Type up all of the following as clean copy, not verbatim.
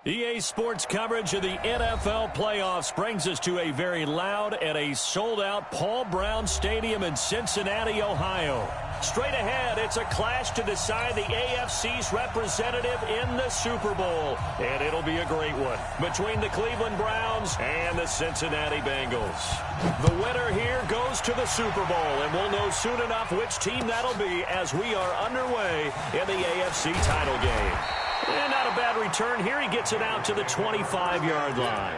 EA Sports coverage of the NFL playoffs brings us to a very loud and a sold-out Paul Brown Stadium in Cincinnati, Ohio. Straight ahead, it's a clash to decide the AFC's representative in the Super Bowl. And it'll be a great one between the Cleveland Browns and the Cincinnati Bengals. The winner here goes to the Super Bowl, and we'll know soon enough which team that'll be as we are underway in the AFC title game. And not a bad return here. He gets it out to the 25-yard line.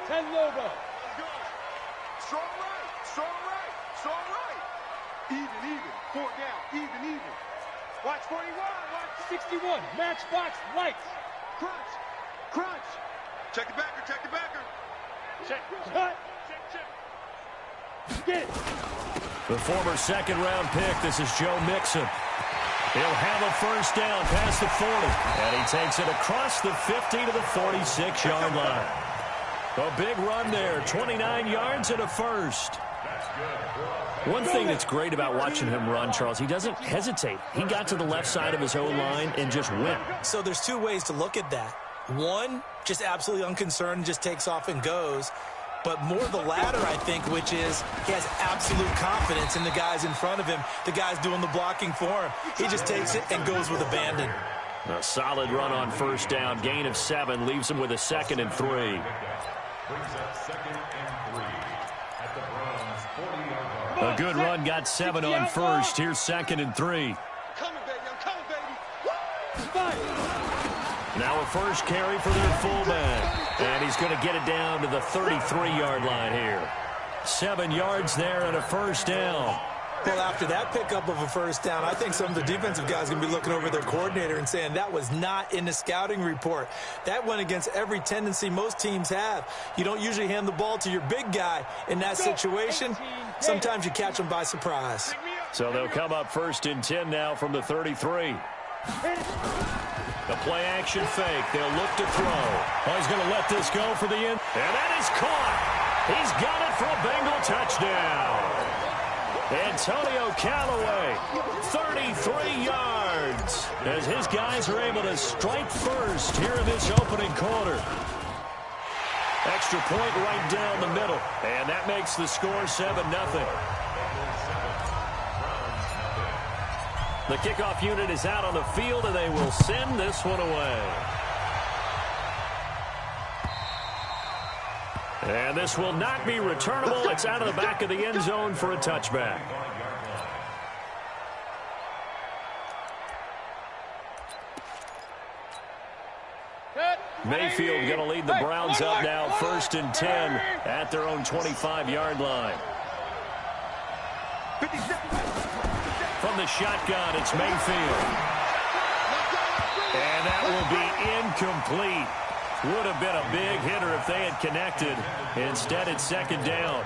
Ten Lobo. Strong right, strong right, strong right. Even, four down, even. Watch 41, watch 61, matchbox lights. Crunch. Check the backer. Check. Cut. Get it. The former second-round pick, this is Joe Mixon. He'll have a first down past the 40. And he takes it across the 50 to the 46-yard line. A big run there, 29 yards and a first. One thing that's great about watching him run, Charles, he doesn't hesitate. He got to the left side of his own line and just went. So there's two ways to look at that. One, just absolutely unconcerned, just takes off and goes. But more the latter, I think, which is he has absolute confidence in the guys in front of him, the guys doing the blocking for him. He just takes it and goes with abandon. A solid run on first down. Gain of 7 leaves him with a 2nd and 3. A good run, got 7 on first. Here's 2nd and 3. I'm coming, baby. Now a first carry for their fullback. And he's going to get it down to the 33-yard line here. 7 yards there and a first down. Well, after that pickup of a first down, I think some of the defensive guys are going to be looking over their coordinator and saying that was not in the scouting report. That went against every tendency most teams have. You don't usually hand the ball to your big guy in that situation. Sometimes you catch them by surprise. So they'll come up 1st and 10 now from the 33. The play action fake. They'll look to throw. Oh, he's going to let this go for the end. And that is caught. He's got it for a Bengal touchdown. Antonio Callaway, 33 yards, as his guys are able to strike first here in this opening quarter. Extra point right down the middle, and that makes the score 7-0. The kickoff unit is out on the field, and they will send this one away. And this will not be returnable. It's out of the back of the end zone for a touchback. Mayfield going to lead the Browns up now, 1st and 10 at their own 25-yard line. From the shotgun, it's Mayfield. And that will be incomplete. Would have been a big hitter if they had connected. Instead, it's 2nd down.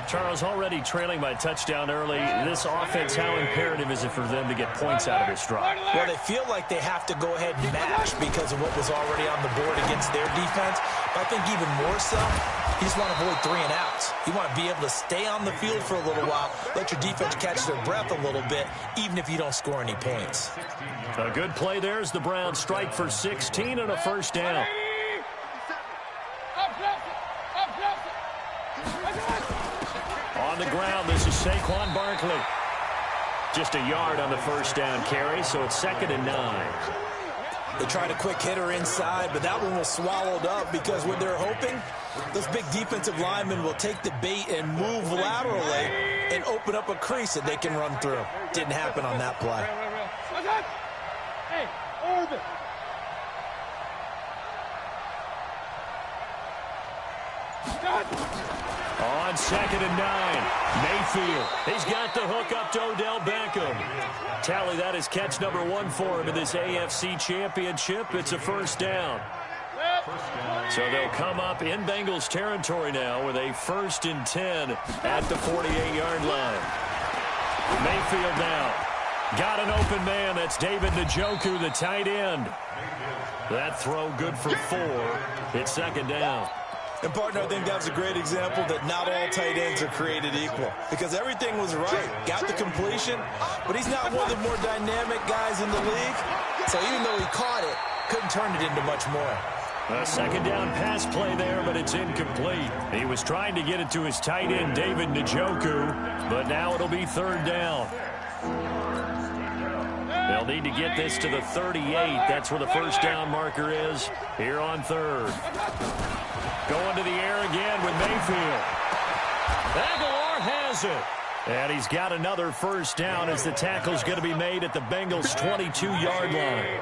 Charles, already trailing by touchdown early. This offense, how imperative is it for them to get points out of this drive? Well, they feel like they have to go ahead and match because of what was already on the board against their defense. But I think even more so, you just want to avoid 3 and outs. You want to be able to stay on the field for a little while, let your defense catch their breath a little bit, even if you don't score any points. A good play there as the Browns strike for 16 and a first down. On the ground, this is Saquon Barkley. Just a yard on the first down carry, so it's 2nd and 9. They tried a quick hitter inside, but that one was swallowed up because what they're hoping, those big defensive linemen will take the bait and move laterally and open up a crease that they can run through. Didn't happen on that play. Hey, orbit. On 2nd and 9, Mayfield. He's got the hook up to Odell Beckham. Tally, that is catch number 1 for him in this AFC Championship. It's a first down. So they'll come up in Bengals territory now with a 1st and 10 at the 48-yard line. Mayfield now. Got an open man. That's David Njoku, the tight end. That throw good for 4. It's 2nd down. And, partner, I think that was a great example that not all tight ends are created equal. Because everything was right. Got the completion, but he's not one of the more dynamic guys in the league. So even though he caught it, couldn't turn it into much more. A second down pass play there, but it's incomplete. He was trying to get it to his tight end, David Njoku, but now it'll be third down. They'll need to get this to the 38. That's where the first down marker is here on third. Going to the air again with Mayfield. Aguilar has it. And he's got another first down as the tackle's going to be made at the Bengals' 22-yard line.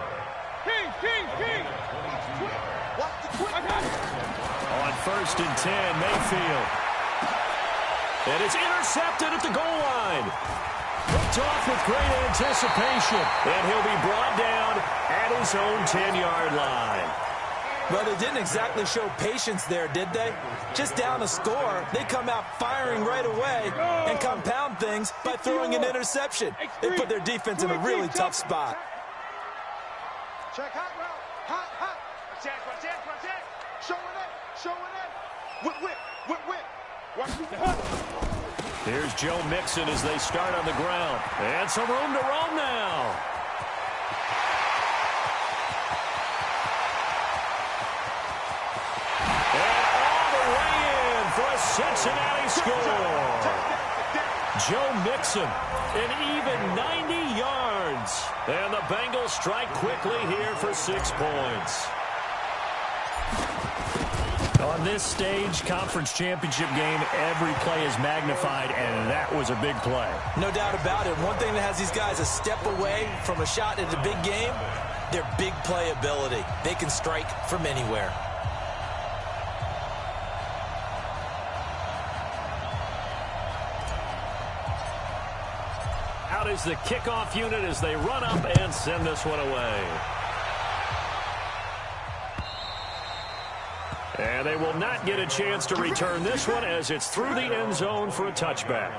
On first and 10, Mayfield. And it's intercepted at the goal line. Picked off with great anticipation. And he'll be brought down at his own 10-yard line. Well, they didn't exactly show patience there, did they? Just down a score, they come out firing right away and compound things by throwing an interception. They put their defense in a really tough spot. Check hot route. Hot. Check. Showing it. Whip. Here's Joe Mixon as they start on the ground. And some room to roam now. Cincinnati score. Joe Mixon, an even 90 yards. And the Bengals strike quickly here for 6 points. On this stage, conference championship game, every play is magnified, and that was a big play. No doubt about it. One thing that has these guys a step away from a shot at a big game, their big play ability. They can strike from anywhere. Out is the kickoff unit as they run up and send this one away. And they will not get a chance to return this one as it's through the end zone for a touchback.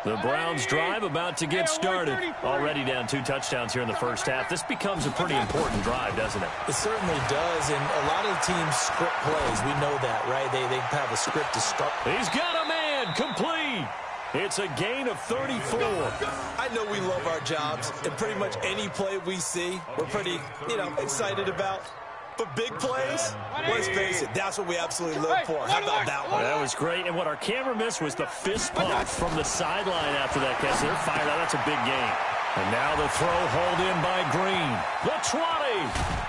The Browns drive about to get started. Already down 2 touchdowns here in the first half. This becomes a pretty important drive, doesn't it? It certainly does, and a lot of the teams script plays. We know that, right? They have a script to start. He's got a man complete. It's a gain of 34. I know we love our jobs, and pretty much any play we see, we're pretty, excited about. But big plays, let's face it, that's what we absolutely live for. How about that one? That was great, and what our camera missed was the fist pump from the sideline after that catch. They're fired out. That's a big gain. And now the throw hauled in by Green. The 20.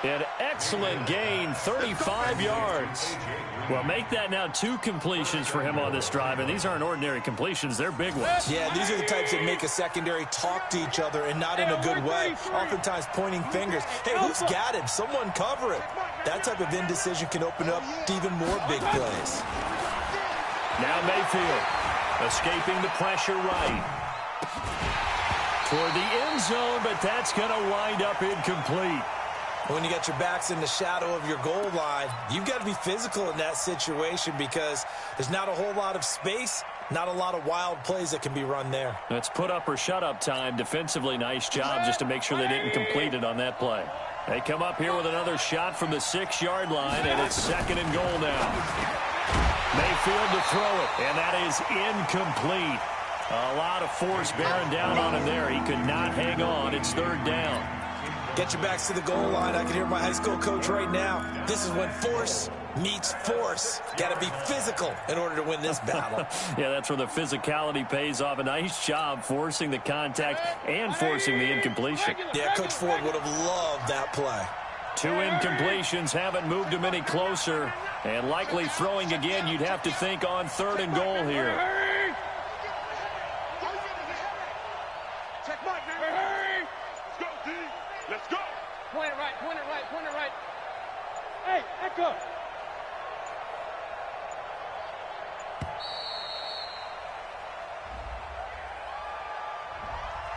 An excellent gain, 35 yards. Well, make that now 2 completions for him on this drive, and these aren't ordinary completions. They're big ones. Yeah, these are the types that make a secondary talk to each other and not in a good way, oftentimes pointing fingers. Hey, who's got him? Someone cover it. That type of indecision can open up to even more big plays. Now Mayfield escaping the pressure right. Toward the end zone, but that's going to wind up incomplete. When you got your backs in the shadow of your goal line, you've got to be physical in that situation because there's not a whole lot of space, not a lot of wild plays that can be run there. That's put up or shut up time. Defensively, nice job just to make sure they didn't complete it on that play. They come up here with another shot from the 6-yard line, and it's 2nd and goal now. Mayfield to throw it, and that is incomplete. A lot of force bearing down on him there. He could not hang on. It's 3rd down. Get your backs to the goal line. I can hear my high school coach right now. This is when force meets force. Got to be physical in order to win this battle. Yeah, that's where the physicality pays off. A nice job forcing the contact and forcing the incompletion. Yeah, Coach Ford would have loved that play. 2 incompletions haven't moved him any closer. And likely throwing again, you'd have to think on 3rd and goal here. Let's go. Point it right. Hey, Echo.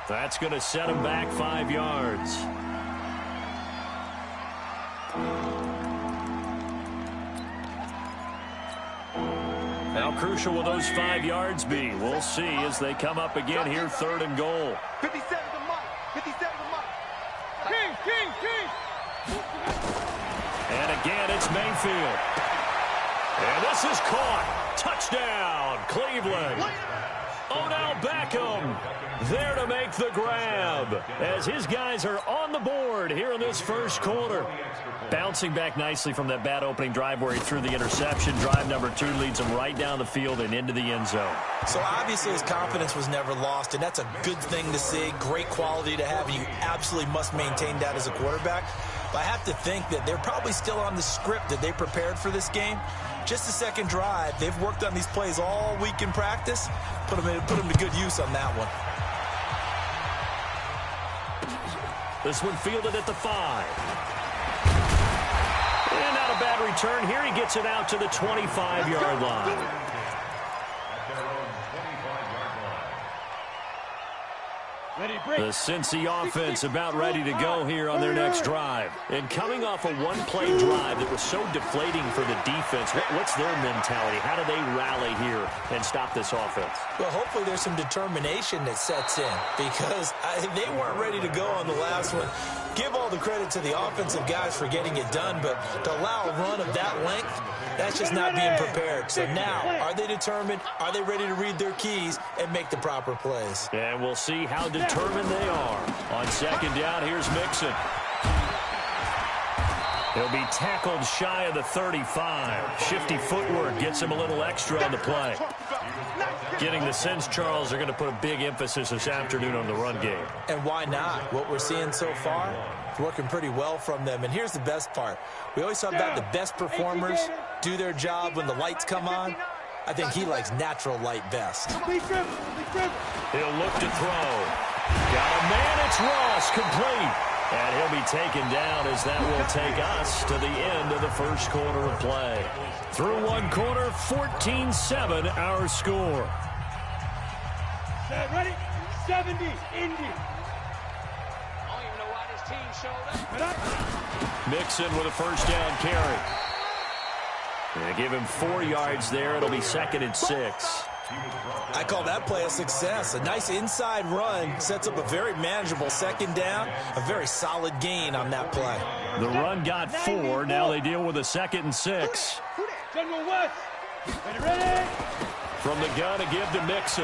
That's going to set him back 5 yards. How crucial will those 5 yards be? We'll see as they come up again here, 3rd and goal. 57 to Mike. 57 to Mike. And again, it's Mayfield. And this is caught. Touchdown, Cleveland. Odell Beckham there to make the grab as his guys are on the board here in this first quarter. Bouncing back nicely from that bad opening drive where he threw the interception. Drive number 2 leads him right down the field and into the end zone. So obviously his confidence was never lost, and that's a good thing to see. Great quality to have, and you absolutely must maintain that as a quarterback. But I have to think that they're probably still on the script that they prepared for this game. Just the second drive. They've worked on these plays all week in practice. Put them to good use on that one. This one fielded at the 5. And not a bad return. Here he gets it out to the 25-yard line. The Cincy offense about ready to go here on their next drive. And coming off a one-play drive that was so deflating for the defense, what's their mentality? How do they rally here and stop this offense? Well, hopefully there's some determination that sets in because they weren't ready to go on the last one. Give all the credit to the offensive guys for getting it done, but to allow a run of that length, that's just not being prepared. So now, are they determined? Are they ready to read their keys and make the proper plays? And we'll see how determined they are. On second down, here's Mixon. He'll be tackled shy of the 35. Shifty footwork gets him a little extra on the play. Getting the sense, Charles, are going to put a big emphasis this afternoon on the run game. And why not? What we're seeing so far is working pretty well from them. And here's the best part. We always talk about the best performers do their job when the lights come on. I think he likes natural light best. He'll look to throw. Got a man, it's Ross, complete. And he'll be taken down as that will take us to the end of the first quarter of play. Through one quarter, 14-7 our score. Ready? 70, Indy. I don't even know why this team showed up. Mixon with a first down carry. They give him 4 yards there. It'll be 2nd and 6. I call that play a success. A nice inside run sets up a very manageable second down. A very solid gain on that play. The run got 4. Now they deal with a 2nd and 6. General West. Ready? From the gun to give to Mixon.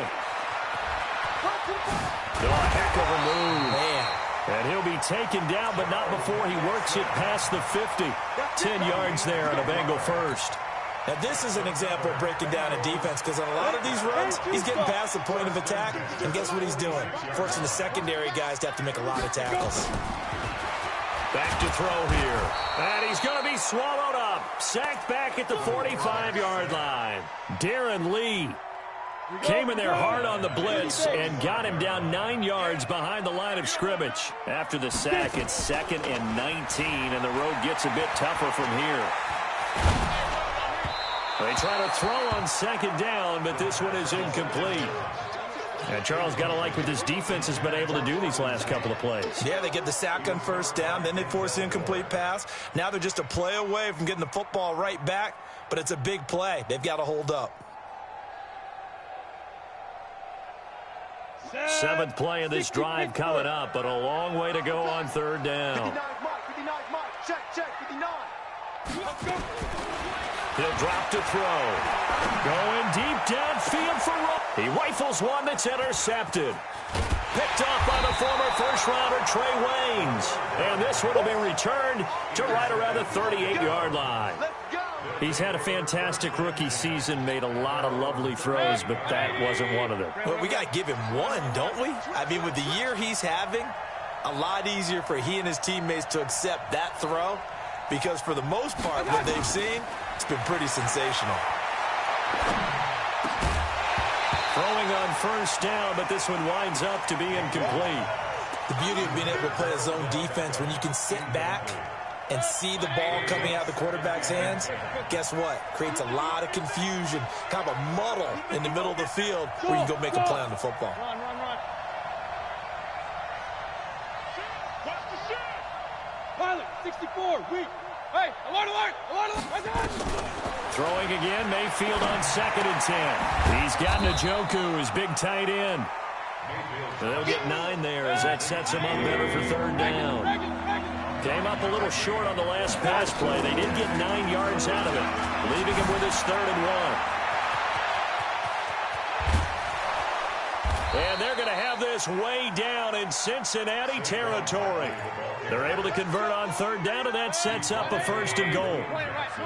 No, a heck of a move. Man. And he'll be taken down, but not before he works it past the 50. 10 yards there on a Bengal first. Now, this is an example of breaking down a defense because on a lot of these runs, he's getting past the point of attack, and guess what he's doing? Forcing the secondary guys to have to make a lot of tackles. Back to throw here. And he's going to be swallowed up. Sacked back at the 45-yard line. Darren Lee came in there hard on the blitz and got him down 9 yards behind the line of scrimmage. After the sack, it's 2nd and 19, and the road gets a bit tougher from here. They try to throw on second down, but this one is incomplete. And Charles, got to like what this defense has been able to do these last couple of plays. Yeah, they get the sack on first down, then they force the incomplete pass. Now they're just a play away from getting the football right back, but it's a big play. They've got to hold up. 7th play of this drive coming up, but a long way to go on third down. 59 Mike, check, 59. He'll drop to throw. Going deep downfield for Ross. He rifles one that's intercepted. Picked off by the former first-rounder Trey Waynes. And this one will be returned to right around the 38-yard line. He's had a fantastic rookie season, made a lot of lovely throws, but that wasn't one of them. Well, we got to give him one, don't we? I mean, with the year he's having, a lot easier for he and his teammates to accept that throw because for the most part, what they've seen, it's been pretty sensational. Throwing on first down, but this one winds up to be incomplete. The beauty of being able to play a zone defense when you can sit back and see the ball coming out of the quarterback's hands, guess what? Creates a lot of confusion, kind of a muddle in the middle of the field where you can go make a play on the football. Run. Pilot, 64, weak. Hey, alert! Throwing again, Mayfield on 2nd and 10. He's got Njoku, his big tight end. They'll get 9 there as that sets him up better for third down. up a little short on the last pass play. They did get 9 yards out of it, leaving him with his 3rd and 1. And they're going to have this way down in Cincinnati territory. They're able to convert on 3rd down, and that sets up a 1st and goal.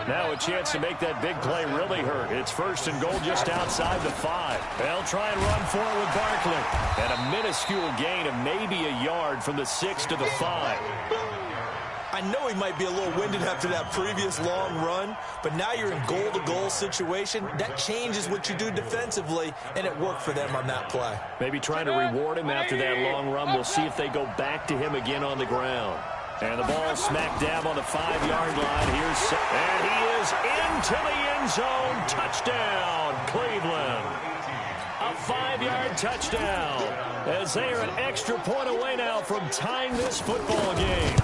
Now a chance to make that big play really hurt. It's 1st and goal just outside the 5. They'll try and run for it with Barkley. And a minuscule gain of maybe a yard from the 6 to the 5. I know he might be a little winded after that previous long run, but now you're in goal-to-goal situation. That changes what you do defensively, and it worked for them on that play. Maybe trying to reward him after that long run. We'll see if they go back to him again on the ground. And the ball smack dab on the 5-yard line. And he is into the end zone. Touchdown, Cleveland. A 5-yard touchdown, as they are an extra point away now from tying this football game.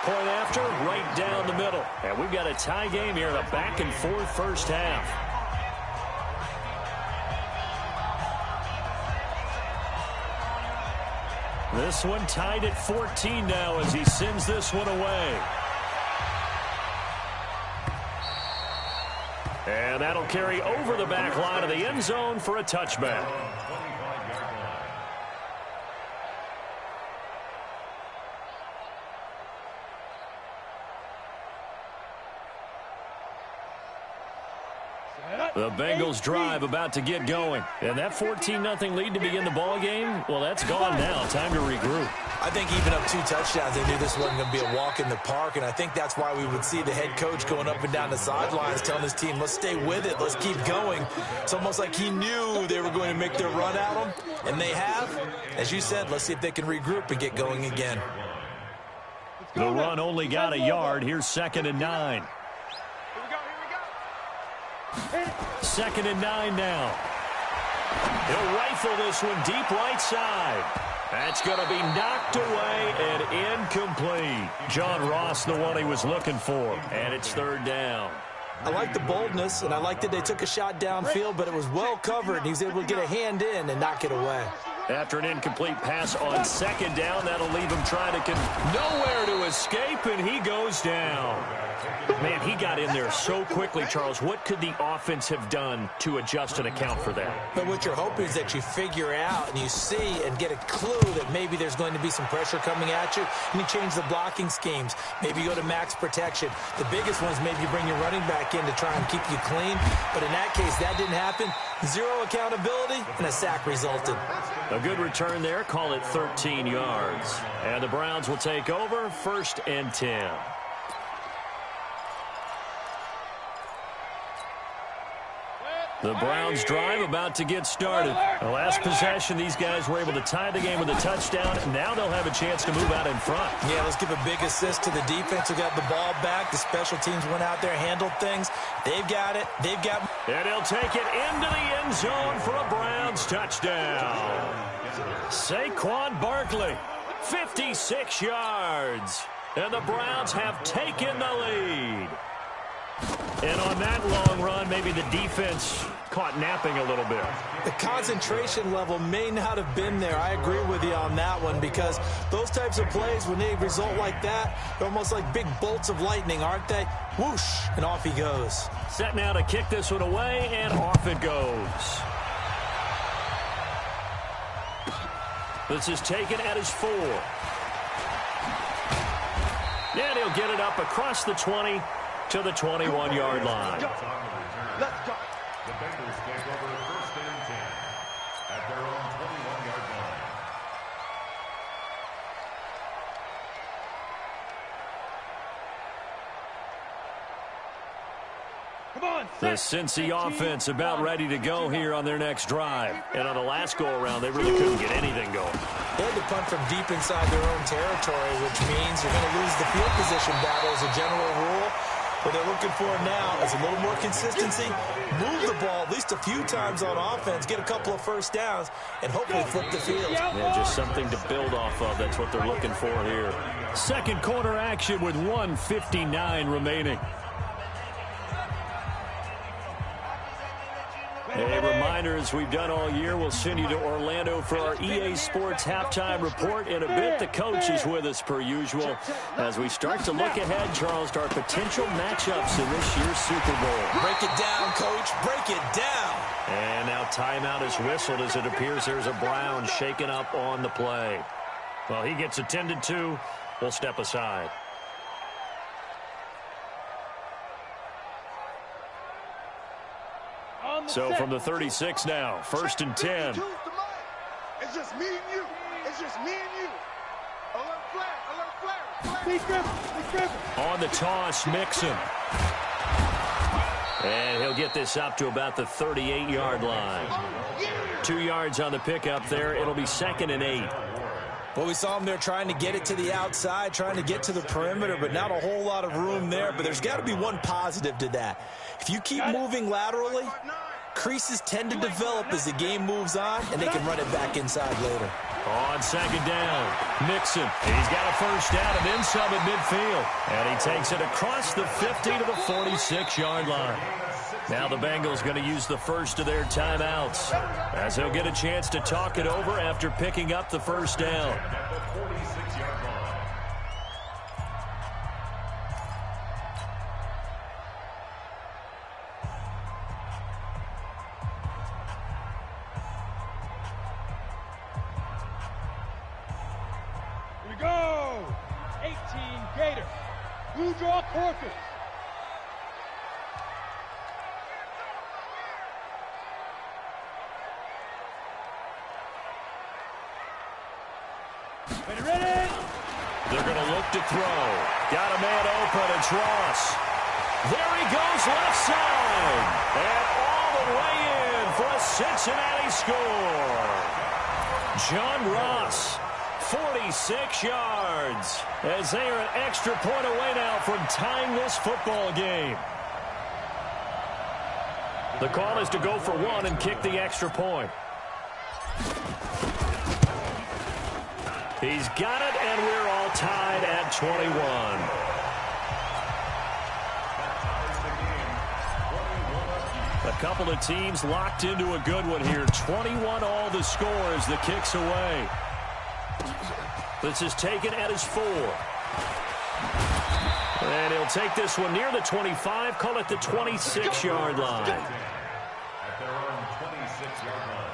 Point after, right down the middle. And we've got a tie game here in a back-and-forth first half. This one tied at 14 now as he sends this one away. And that'll carry over the back line of the end zone for a touchback. The Bengals drive about to get going. And that 14-0 lead to begin the ball game, well, that's gone now. Time to regroup. I think even up 2 touchdowns, they knew this wasn't going to be a walk in the park, and I think that's why we would see the head coach going up and down the sidelines telling his team, let's stay with it, let's keep going. It's almost like he knew they were going to make their run at him, and they have. As you said, let's see if they can regroup and get going again. The run only got a yard. Here's 2nd and 9. 2nd and 9 now. He'll rifle this one deep right side. That's going to be knocked away and incomplete. John Ross, the one he was looking for. And it's 3rd down. I like the boldness, and I like that they took a shot downfield, but it was well covered, and he was able to get a hand in and knock it away. After an incomplete pass on 2nd down, that'll leave him trying to nowhere to escape, and he goes down. Man, he got in there so quickly, Charles. What could the offense have done to adjust and account for that? But what you're hoping is that you figure out and you see and get a clue that maybe there's going to be some pressure coming at you, and you change the blocking schemes. Maybe you go to max protection. The biggest one is maybe you bring your running back in to try and keep you clean. But in that case, that didn't happen. 0 accountability, and a sack resulted. A good return there. Call it 13 yards. And the Browns will take over, 1st and 10. The Browns drive about to get started. The last possession, these guys were able to tie the game with a touchdown. Now they'll have a chance to move out in front. Yeah, let's give a big assist to the defense who got the ball back. The special teams went out there, handled things. They've got it. And he'll take it into the end zone for a Browns touchdown. Saquon Barkley, 56 yards. And the Browns have taken the lead. And on that long run, maybe the defense caught napping a little bit. The concentration level may not have been there. I agree with you on that one, because those types of plays, when they result like that, they're almost like big bolts of lightning, aren't they? Whoosh, and off he goes. Set now to kick this one away, and off it goes. This is taken at his 4. And he'll get it up across the 20 to the 21-yard line. Let's go. The Bengals take over 1st and 10 at their own 21-yard line. Come on, The Cincy offense about ready to go here on their next drive. And on the last go-around, they really couldn't get anything going. They had to punt from deep inside their own territory, which means you're going to lose the field position battle as a general rule. What they're looking for now is a little more consistency, move the ball at least a few times on offense, get a couple of 1st downs, and hopefully flip the field. Yeah, just something to build off of. That's what they're looking for here. 2nd quarter action with 1:59 remaining. A reminder reminder, as we've done all year, we'll send you to Orlando for our EA Sports halftime report. In a bit, the coach is with us per usual as we start to look ahead, Charles, to our potential matchups in this year's Super Bowl. Break it down, Coach. Break it down. And now timeout is whistled as it appears there's a Brown shaken up on the play. Well, he gets attended to. We'll step aside. So from the 36 now, 1st and 10. It's just me and you. It's just me and you. Alert flag, alert flag. On the toss, Mixon. And he'll get this up to about the 38-yard line. 2 yards on the pickup there. It'll be 2nd and 8. Well, we saw him there trying to get it to the outside, trying to get to the perimeter, but not a whole lot of room there. But there's got to be one positive to that. If you keep moving laterally, creases tend to develop as the game moves on, and they can run it back inside later. On 2nd down, Mixon. He's got a 1st down and then some at midfield. And he takes it across the 50 to the 46-yard line. Now the Bengals going to use the first of their timeouts as they'll get a chance to talk it over after picking up the 1st down. Here we go. 18 Gators. Blue draw Corpus. Ready? They're going to look to throw. Got a man open. It's Ross. There he goes left side. And all the way in for a Cincinnati score. John Ross, 46 yards. As they are an extra point away now from tying this football game. The call is to go for one and kick the extra point. He's got it, and we're all tied at 21. A couple of teams locked into a good one here. 21 all the score as the kick's away. This is taken at his 4. And he'll take this one near the 25, call it the 26-yard line. At their own 26-yard line.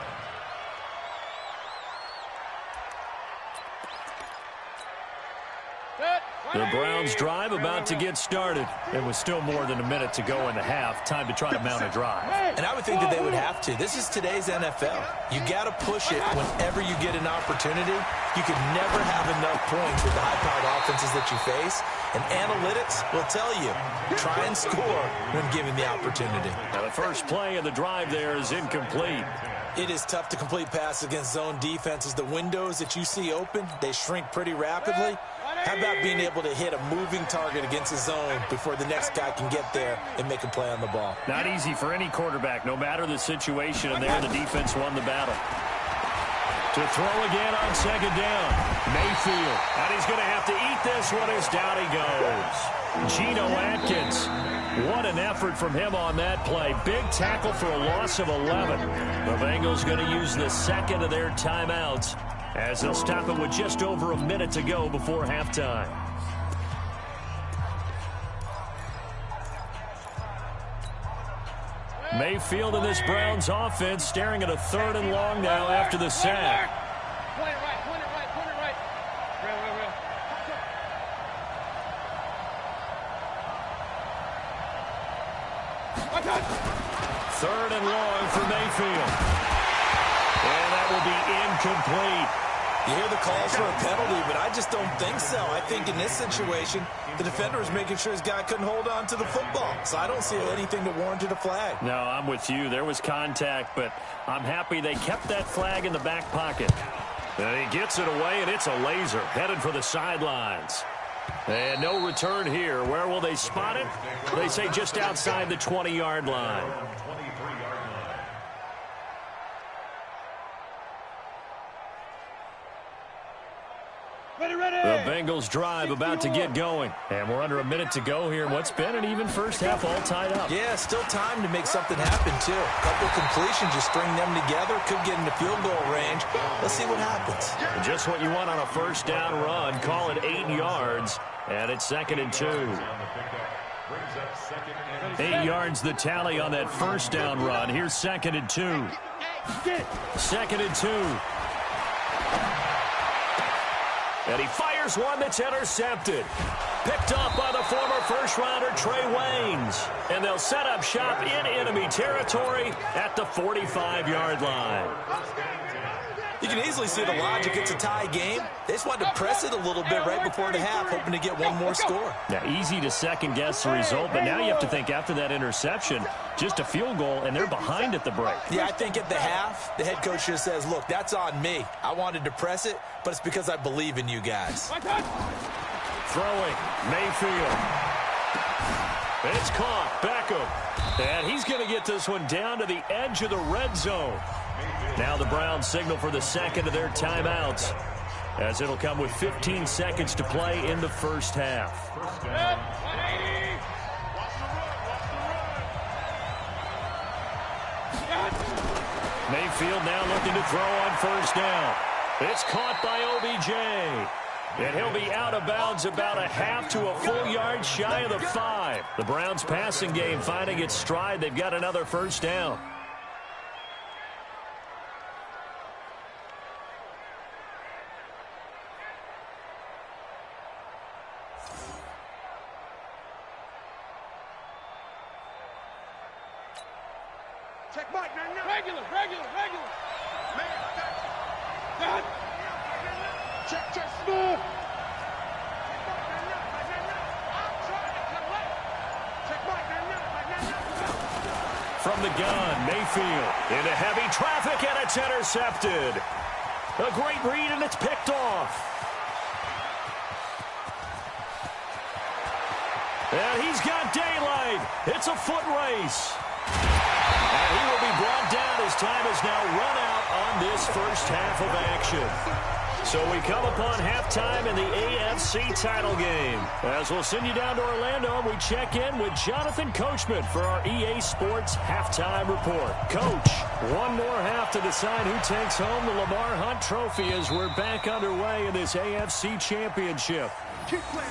The Browns drive about to get started. It was still more than a minute to go in the half. Time to try to mount a drive. And I would think that they would have to. This is today's NFL. You got to push it whenever you get an opportunity. You can never have enough points with the high-powered offenses that you face. And analytics will tell you, try and score when given the opportunity. Now the first play of the drive there is incomplete. It is tough to complete passes against zone defenses. The windows that you see open, they shrink pretty rapidly. How about being able to hit a moving target against a zone before the next guy can get there and make a play on the ball? Not easy for any quarterback, no matter the situation, and there the defense won the battle. To throw again on 2nd down. Mayfield. And he's going to have to eat this one as down he goes. Geno Atkins. What an effort from him on that play. Big tackle for a loss of 11. The Bengals going to use the 2nd of their timeouts as they'll stop it with just over a minute to go before halftime. Mayfield in this Browns offense staring at a 3rd and long now after the sack. Point it right, point it right, point it right. Real. 3rd and long for Mayfield. And that will be incomplete. You hear the calls for a penalty, but I just don't think so. I think in this situation, the defender is making sure his guy couldn't hold on to the football. So I don't see anything that warranted a flag. No, I'm with you. There was contact, but I'm happy they kept that flag in the back pocket. And he gets it away, and it's a laser headed for the sidelines. And no return here. Where will they spot it? They say just outside the 20-yard line. The Bengals drive about to get going. And we're under a minute to go here in what's been an even first half, all tied up. Yeah, still time to make something happen, too. A couple completions, just string them together. Could get into field goal range. Let's see what happens. And just what you want on a first down run. Call it 8 yards. And it's 2nd and 2. 8 yards the tally on that first down run. Here's 2nd and 2. 2nd and 2. And he fires one that's intercepted. Picked off by the former first-rounder Trey Waynes. And they'll set up shop in enemy territory at the 45-yard line. You can easily see the logic. It's a tie game. They just wanted to press it a little bit right before the half, hoping to get one more score. Now, easy to second-guess the result, but now you have to think after that interception, just a field goal, and they're behind at the break. Yeah, I think at the half, the head coach just says, look, that's on me. I wanted to press it, but it's because I believe in you guys. Throwing, Mayfield. It's caught, Beckham. And he's going to get this one down to the edge of the red zone. Now the Browns signal for the second of their timeouts, as it'll come with 15 seconds to play in the first half. Mayfield now looking to throw on first down. It's caught by OBJ. And he'll be out of bounds about a half to a full yard shy of the 5. The Browns passing game finding its stride. They've got another first down. Check Mike, regular. Man, check, smooth. From the gun, Mayfield into heavy traffic, and it's intercepted. A great read, and it's picked off. And he's got daylight. It's a foot race. And he will be brought down as time is now run out on this first half of action. So we come upon halftime in the AFC title game. As we'll send you down to Orlando, and we check in with Jonathan Coachman for our EA Sports Halftime Report. Coach, one more half to decide who takes home the Lamar Hunt Trophy as we're back underway in this AFC Championship. Keep playing.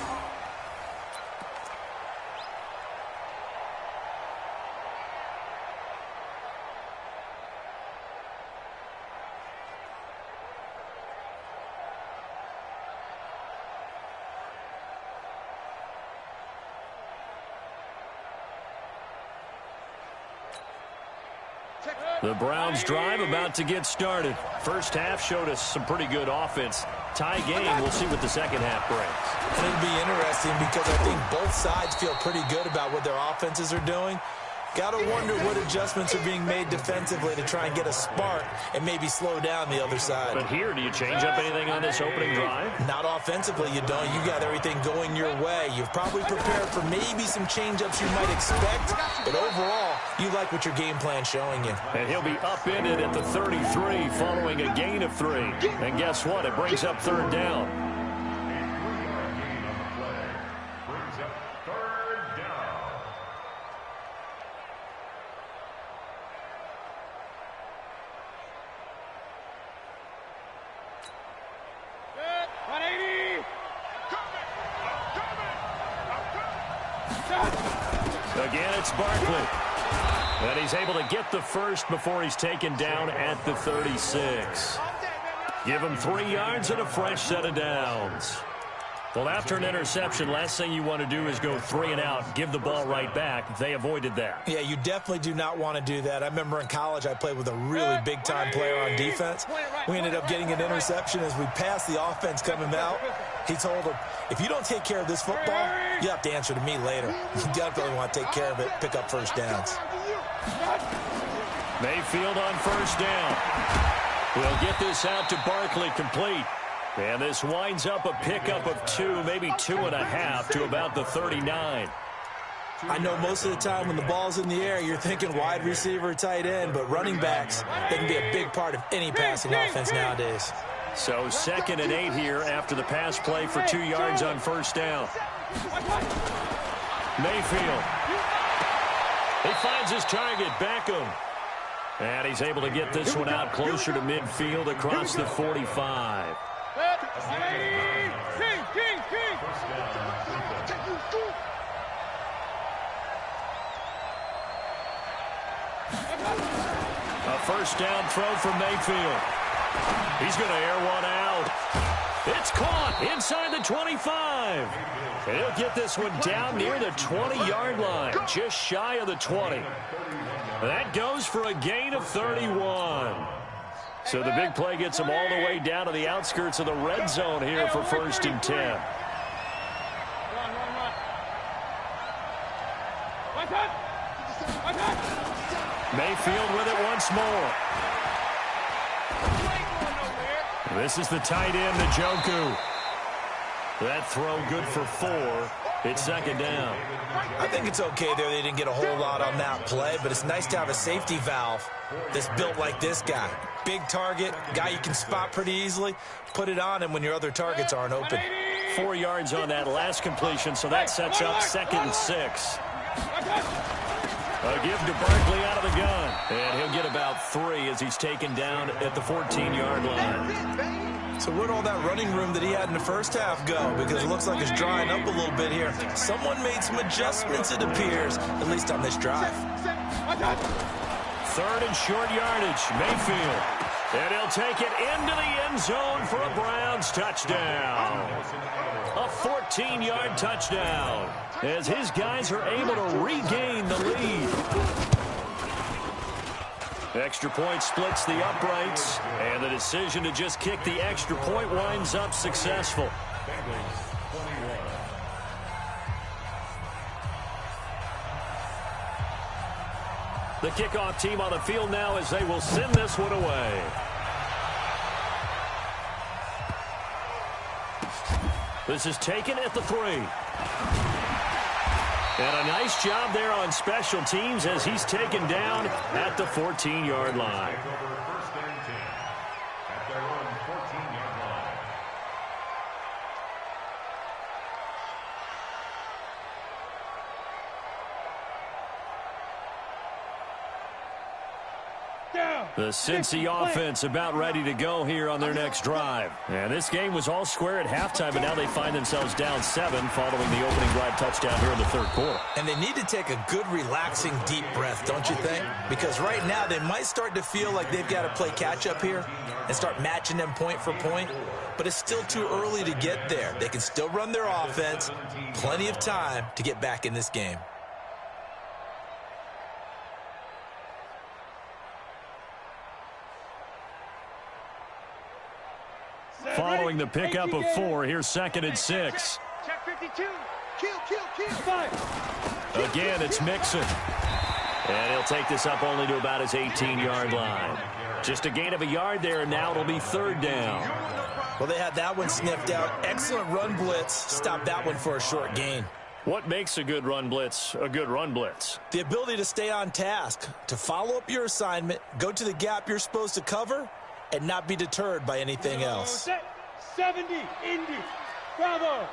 The Browns drive about to get started. First half showed us some pretty good offense. Tie game, we'll see what the second half brings. And it'll be interesting because I think both sides feel pretty good about what their offenses are doing. Got to wonder what adjustments are being made defensively to try and get a spark and maybe slow down the other side. But here, do you change up anything on this opening drive? Not offensively, you don't. You got everything going your way. You've probably prepared for maybe some change-ups you might expect, but overall, you like what your game plan's showing you. And he'll be upended at the 33 following a gain of 3. And guess what? It brings up third down. Again, it's Barkley. And he's able to get the first before he's taken down at the 36. Give him 3 yards and a fresh set of downs. Well, after an interception, last thing you want to do is go 3 and out, give the ball right back. They avoided that. Yeah, you definitely do not want to do that. I remember in college I played with a really big-time player on defense. We ended up getting an interception as we passed the offense coming out. He told him, if you don't take care of this football, you have to answer to me later. You definitely want to take care of it, pick up first downs. Mayfield on first down. We'll get this out to Barkley complete. And this winds up a pickup of 2, maybe 2.5 to about the 39. I know most of the time when the ball's in the air, you're thinking wide receiver, tight end, but running backs, they can be a big part of any passing offense nowadays. So 2nd and 8 here after the pass play for 2 yards on first down. Mayfield. He finds his target, Beckham. And he's able to get this one out closer to midfield across the 45. A first down throw from Mayfield. He's going to air one out. It's caught inside the 25. And he'll get this one down near the 20-yard line, just shy of the 20. That goes for a gain of 31. So the big play gets him all the way down to the outskirts of the red zone here for 1st and 10. Mayfield with it once more. This is the tight end, Njoku. That throw good for 4. It's 2nd down. I think it's okay there. They didn't get a whole lot on that play, but it's nice to have a safety valve that's built like this guy. Big target, guy you can spot pretty easily. Put it on him when your other targets aren't open. 4 yards on that last completion, so that sets up 2nd and 6. A give to Barkley out of the gun. And he'll get about 3 as he's taken down at the 14-yard line. So where'd all that running room that he had in the first half go? Because it looks like it's drying up a little bit here. Someone made some adjustments, it appears, at least on this drive. 3rd and short yardage. Mayfield. And he'll take it into the end zone for a Browns touchdown. A 14-yard touchdown as his guys are able to regain the lead. Extra point splits the uprights, and the decision to just kick the extra point winds up successful. The kickoff team on the field now as they will send this one away. This is taken at the 3. And a nice job there on special teams as he's taken down at the 14-yard line. The Cincy offense about ready to go here on their next drive. And this game was all square at halftime, but now they find themselves down 7 following the opening drive touchdown here in the 3rd quarter. And they need to take a good, relaxing, deep breath, don't you think? Because right now they might start to feel like they've got to play catch-up here and start matching them point for point. But it's still too early to get there. They can still run their offense. Plenty of time to get back in this game. Following the pickup of 4, here's 2nd and 6. Check 52. Kill. 5. Again, it's Mixon. And he'll take this up only to about his 18-yard line. Just a gain of a yard there, and now it'll be 3rd down. Well, they had that one sniffed out. Excellent run blitz. Stopped that one for a short gain. What makes a good run blitz a good run blitz? The ability to stay on task, to follow up your assignment, go to the gap you're supposed to cover, and not be deterred by anything else. 70, Indy, Bravo.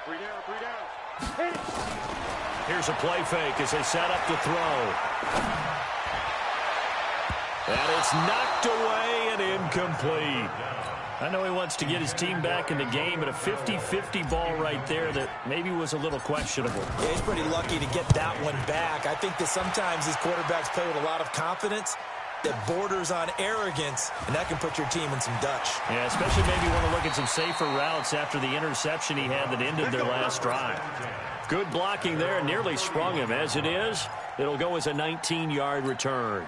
3 down. Here's a play fake as they set up to throw. And it's knocked away and incomplete. I know he wants to get his team back in the game, but a 50-50 ball right there that maybe was a little questionable. Yeah, he's pretty lucky to get that one back. I think that sometimes these quarterbacks play with a lot of confidence that borders on arrogance, and that can put your team in some Dutch. Yeah, especially maybe want to look at some safer routes after the interception he had that ended their last drive. Good blocking there, nearly sprung him. As it is, it'll go as a 19-yard return.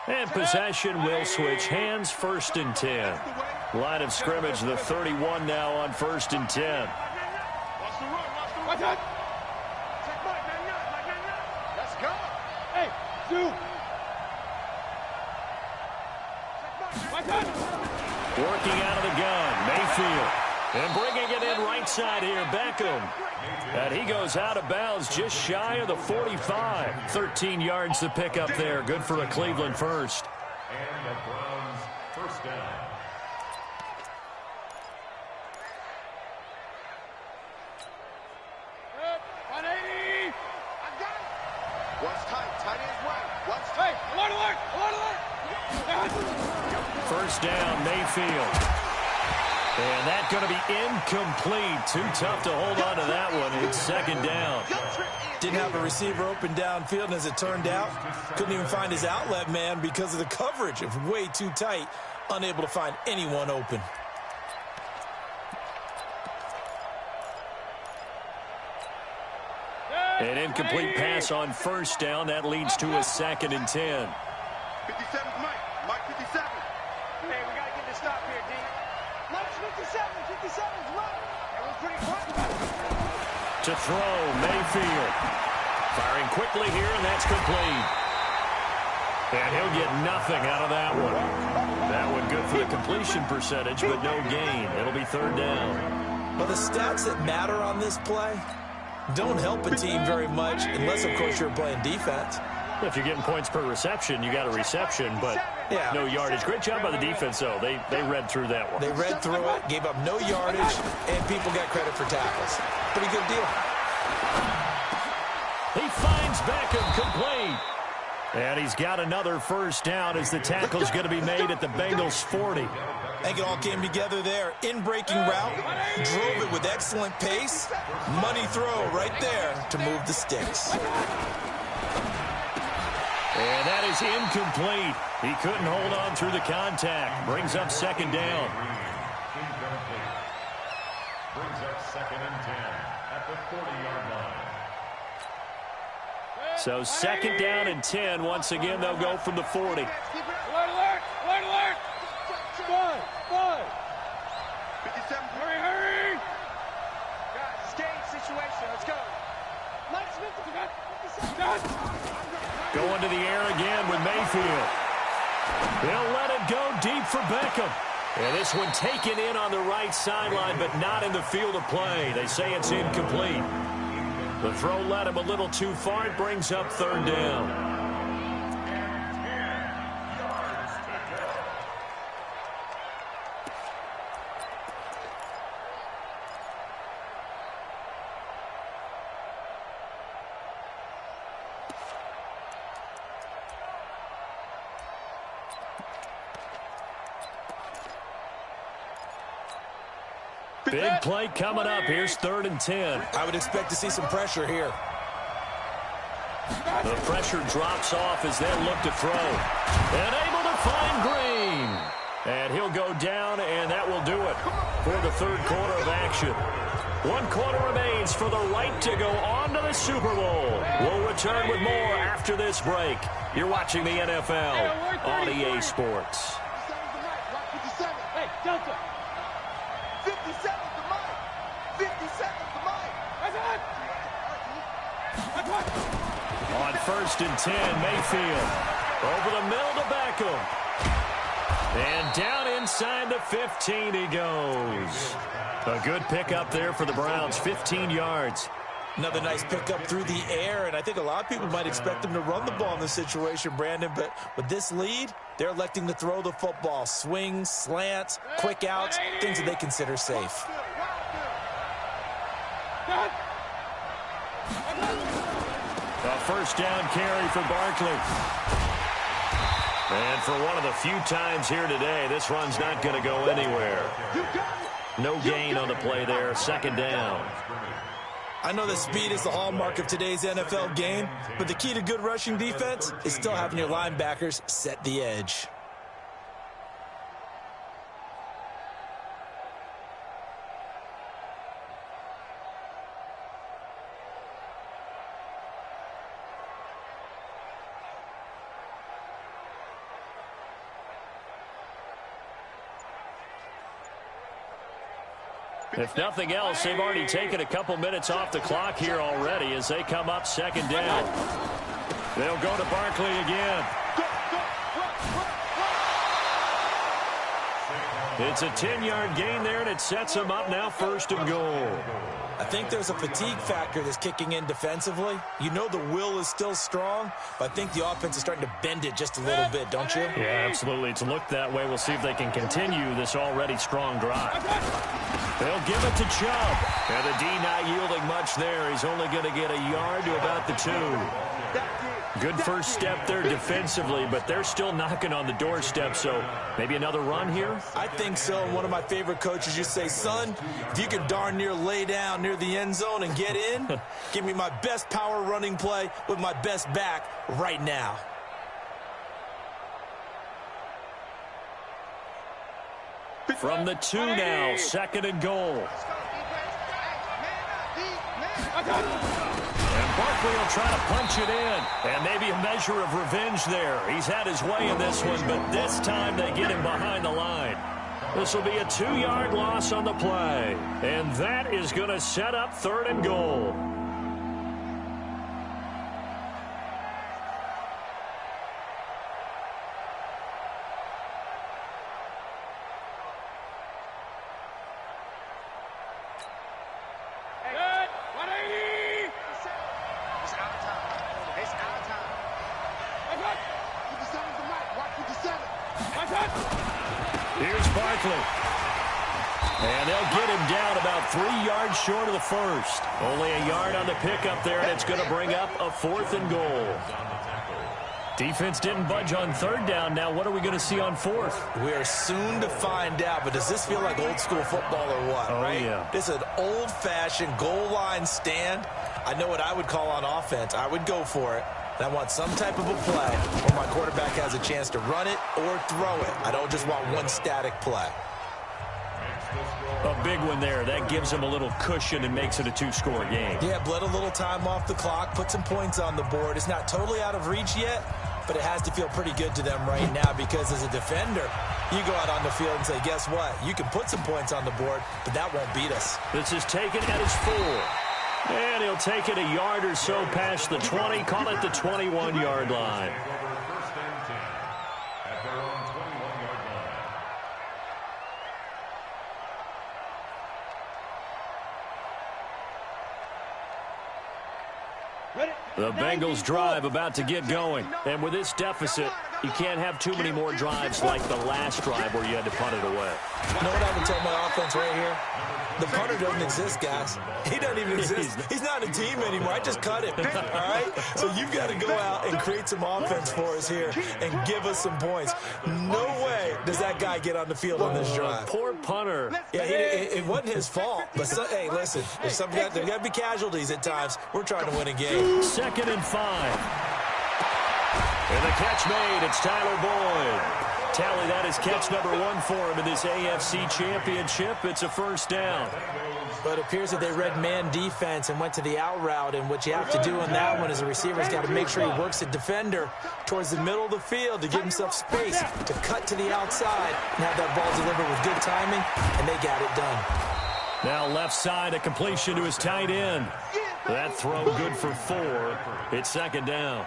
And possession will switch hands, 1st and 10. Line of scrimmage, the 31 now on 1st and 10. Let's go. Hey, Duke. Working out of the gun, Mayfield. And bringing it in right side here, Beckham. And he goes out of bounds just shy of the 45. 13 yards to pick up there. Good for a Cleveland first. And the Browns first down. first down, Mayfield. And that's going to be incomplete. Too tough to hold on to that one. It's second down. Didn't have a receiver open downfield, and as it turned out, couldn't even find his outlet man because of the coverage. It was way too tight, unable to find anyone open. An incomplete pass on first down. That leads to a 2nd and 10. 57's Mike. Mike 57. Hey, we got to get this stop here, D. Mike's 57. 57's Mike. It was pretty quick. To throw, Mayfield. Firing quickly here, and that's complete. And he'll get nothing out of that one. That one good for the completion percentage, but no gain. It'll be 3rd down. But the stats that matter on this play don't help a team very much, unless, of course, you're playing defense. If you're getting points per reception, you got a reception, but no yardage. Great job by the defense, though. They read through that one. They read through it, gave up no yardage, and people got credit for tackles. Pretty good deal. He finds Beckham complete. And he's got another first down as the tackle's going to be made at the Bengals 40. I think it all came together there. In-breaking route, drove it with excellent pace. Money throw right there to move the sticks. And that is incomplete. He couldn't hold on through the contact. Brings up 2nd down. Incomplete. Brings up 2nd and 10 at the 40-yard line. So 2nd down and 10. Once again, they'll go from the 40. Alert, alert, alert, alert. Five. 57. Hurry, hurry. Guys, skate situation. Let's go. Mike's 57. Going to the air again with Mayfield. They'll let it go deep for Beckham. And this one taken in on the right sideline, but not in the field of play. They say it's incomplete. The throw led him a little too far. It brings up 3rd down. Big play coming up. Here's 3rd and 10. I would expect to see some pressure here. The pressure drops off as they look to throw. And able to find Green. And he'll go down, and that will do it for the 3rd quarter of action. 1 quarter remains for the right to go on to the Super Bowl. We'll return with more after this break. You're watching the NFL on EA Sports. Hey, Delta. 57's the Mike. 57's the Mike. On 1st and 10, Mayfield. Over the middle to Beckham. And down inside the 15 he goes. A good pickup there for the Browns, 15 yards. Another nice pickup through the air, and I think a lot of people might expect them to run the ball in this situation, Brandon, but with this lead, they're electing to throw the football. Swings, slants, quick outs, things that they consider safe. A first down carry for Barkley. And for one of the few times here today, this run's not going to go anywhere. No gain on the play there, 2nd down. I know that speed is the hallmark of today's NFL game, but the key to good rushing defense is still having your linebackers set the edge. If nothing else, they've already taken a couple minutes off the clock here already as they come up 2nd down. They'll go to Barkley again. It's a 10-yard gain there, and it sets them up now 1st and goal. I think there's a fatigue factor that's kicking in defensively. You know the will is still strong, but I think the offense is starting to bend it just a little bit, don't you? Yeah, absolutely. It's looked that way. We'll see if they can continue this already strong drive. They'll give it to Chubb. And the D not yielding much there. He's only going to get a yard to about the 2. That's it. Good first step there defensively, but they're still knocking on the doorstep, so maybe another run here? I think so. One of my favorite coaches used to say, son, if you can darn near lay down near the end zone and get in, give me my best power running play with my best back right now. From the 2 now, 2nd and goal. And Barkley will try to punch it in. And maybe a measure of revenge there. He's had his way in this one, but this time they get him behind the line. This will be a 2-yard loss on the play. And that is going to set up 3rd and goal. Here's Barkley. And they'll get him down about 3 yards short of the first. Only a yard on the pickup there, and it's going to bring up a 4th and goal. Defense didn't budge on 3rd down. Now what are we going to see on 4th? We are soon to find out, but does this feel like old school football or what? Oh, right? Yeah. This is an old-fashioned goal line stand. I know what I would call on offense. I would go for it. And I want some type of a play where my quarterback has a chance to run it or throw it. I don't just want one static play. A big one there. That gives them a little cushion and makes it a 2-score game. Yeah, bled a little time off the clock, put some points on the board. It's not totally out of reach yet, but it has to feel pretty good to them right now because as a defender, you go out on the field and say, guess what? You can put some points on the board, but that won't beat us. This is taken at his 4. And he'll take it a yard or so past the 20, call it the 21-yard line. First and 10 at their own 21-yard line. The Bengals drive about to get going. And with this deficit, you can't have too many more drives like the last drive where you had to punt it away. You know what I would tell my offense right here? The punter doesn't exist, guys. He doesn't even exist. He's not a team anymore. I just cut him, all right? So you've got to go out and create some offense for us here and give us some points. No way does that guy get on the field on this drive. Poor punter. Yeah, it wasn't his fault. But, hey, listen, there's got to be casualties at times. We're trying to win a game. 2nd and 5. And the catch made. It's Tyler Boyd. Tally, that is catch number 1 for him in this AFC Championship. It's a 1st down. But it appears that they read man defense and went to the out route, and what you have to do on that one is the receiver's got to make sure he works the defender towards the middle of the field to give himself space to cut to the outside and have that ball delivered with good timing, and they got it done. Now left side, a completion to his tight end. That throw good for 4. It's 2nd down.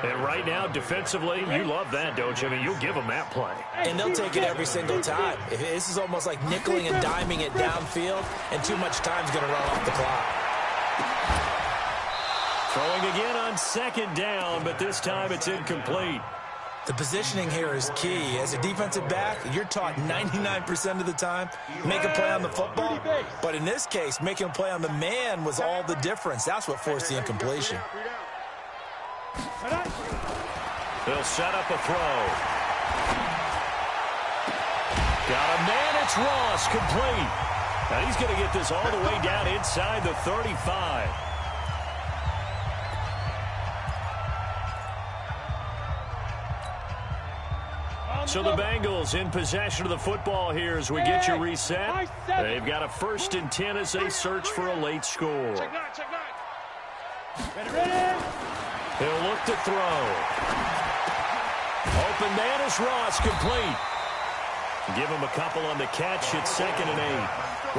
And right now, defensively, you love that, don't you? I mean, you'll give them that play. And they'll take it every single time. This is almost like nickeling and diming it downfield, and too much time's going to run off the clock. Throwing again on 2nd down, but this time it's incomplete. The positioning here is key. As a defensive back, you're taught 99% of the time, make a play on the football. But in this case, making a play on the man was all the difference. That's what forced the incompletion. They'll set up a throw. Got a man, it's Ross, complete. Now he's going to get this all the way down inside the 35. So the Bengals in possession of the football here as we get you reset. They've got a 1st and 10 as they search for a late score. He'll look to throw. Open man is Ross, complete. Give him a couple on the catch. It's 2nd and 8.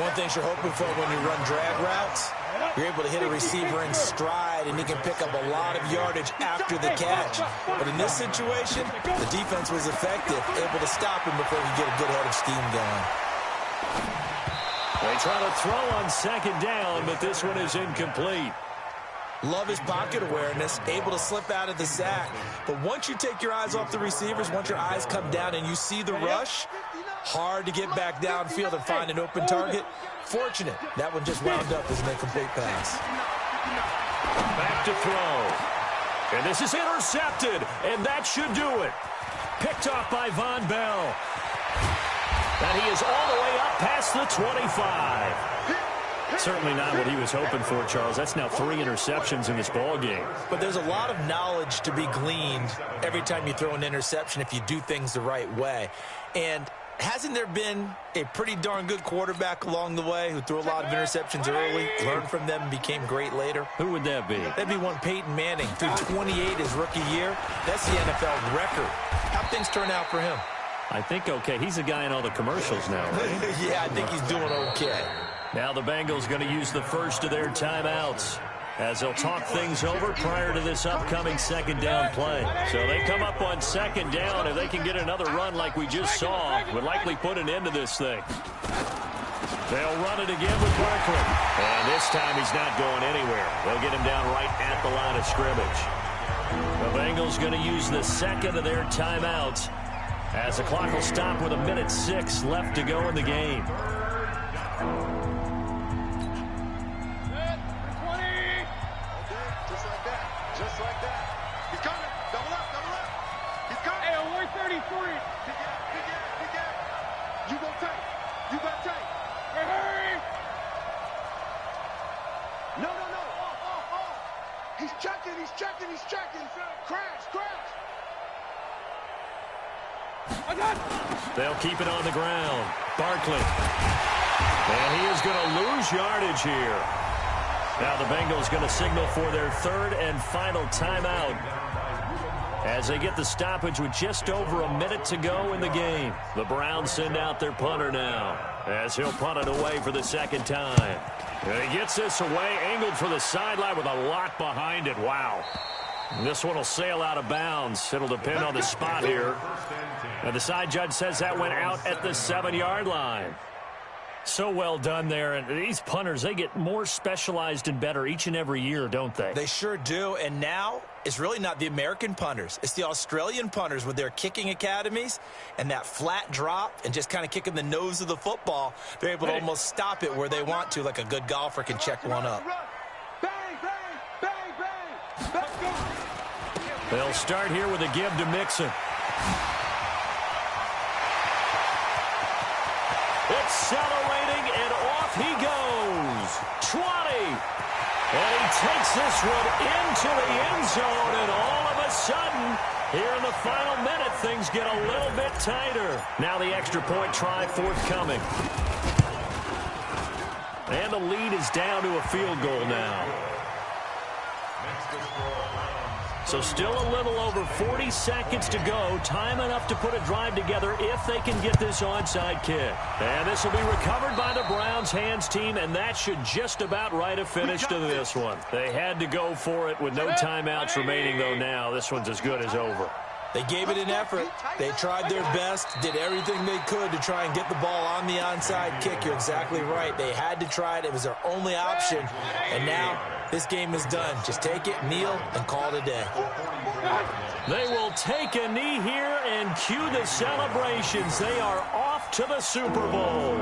One thing you're hoping for when you run drag routes, you're able to hit a receiver in stride, and he can pick up a lot of yardage after the catch. But in this situation, the defense was effective, able to stop him before he could get a good head of steam going. They try to throw on 2nd down, but this one is incomplete. Love his pocket awareness, able to slip out of the sack. But once you take your eyes off the receivers, once your eyes come down and you see the rush, hard to get back downfield and find an open target. Fortunate, that one just wound up as an incomplete pass. Back to throw. And this is intercepted, and that should do it. Picked off by Von Bell. And he is all the way up past the 25. Certainly not what he was hoping for, Charles. That's now 3 interceptions in this ball game. But there's a lot of knowledge to be gleaned every time you throw an interception if you do things the right way. And hasn't there been a pretty darn good quarterback along the way who threw a lot of interceptions early, learned from them, and became great later? Who would that be? That'd be one Peyton Manning. Threw 28 his rookie year. That's the NFL record. How'd things turn out for him? I think okay. He's a guy in all the commercials now, right? Yeah, I think he's doing okay. Now the Bengals going to use the first of their timeouts as they'll talk things over prior to this upcoming second down play. So they come up on second down. If they can get another run like we just saw, would likely put an end to this thing. They'll run it again with Barkley. And this time he's not going anywhere. They'll get him down right at the line of scrimmage. The Bengals going to use the second of their timeouts as the clock will stop with 1:06 left to go in the game. Just like that. He's coming. Double up. He's coming. Hey, on 133. Big gap. You go tight. Hey. No. Off. He's checking. Crash. I got it. They'll keep it on the ground. Barkley. And he is going to lose yardage here. Now the Bengals going to signal for their third and final timeout as they get the stoppage with just over a minute to go in the game. The Browns send out their punter now as he'll punt it away for the second time. And he gets this away, angled for the sideline with a lot behind it. Wow. This one will sail out of bounds. It'll depend on the spot here. And the side judge says that went out at the 7-yard line. So well done there. And these punters, they get more specialized and better each and every year, don't they? They sure do. And now it's really not the American punters. It's the Australian punters with their kicking academies and that flat drop and just kind of kicking the nose of the football. They're able to almost stop it where they want to, like a good golfer can check one up. They'll start here with a give to Mixon. Accelerating, and off he goes. 20. And he takes this one into the end zone, and all of a sudden, here in the final minute, things get a little bit tighter. Now the extra point try forthcoming. And the lead is down to a field goal now. So still a little over 40 seconds to go. Time enough to put a drive together if they can get this onside kick. And this will be recovered by the Browns hands team, and that should just about write a finish to this one. They had to go for it with no timeouts remaining, though now. This one's as good as over. They gave it an effort. They tried their best, did everything they could to try and get the ball on the onside kick. You're exactly right. They had to try it. It was their only option. And now this game is done. Just take it, kneel, and call it a day. They will take a knee here and cue the celebrations. They are off to the Super Bowl.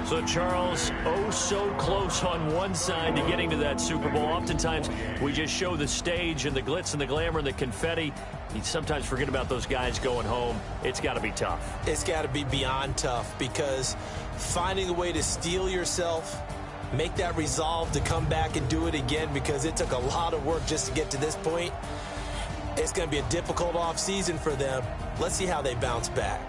So, Charles, oh so close on one side to getting to that Super Bowl. Oftentimes, we just show the stage and the glitz and the glamour and the confetti. You sometimes forget about those guys going home. It's got to be tough. It's got to be beyond tough because finding a way to steel yourself, make that resolve to come back and do it again because it took a lot of work just to get to this point. It's going to be a difficult offseason for them. Let's see how they bounce back.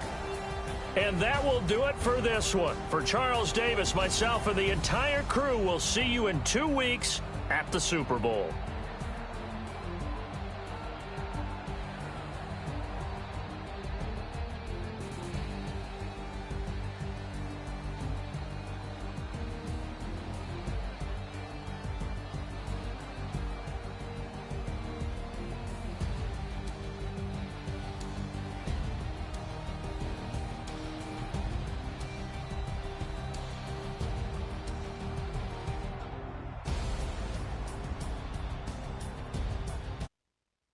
And that will do it for this one. For Charles Davis, myself, and the entire crew, we'll see you in 2 weeks at the Super Bowl.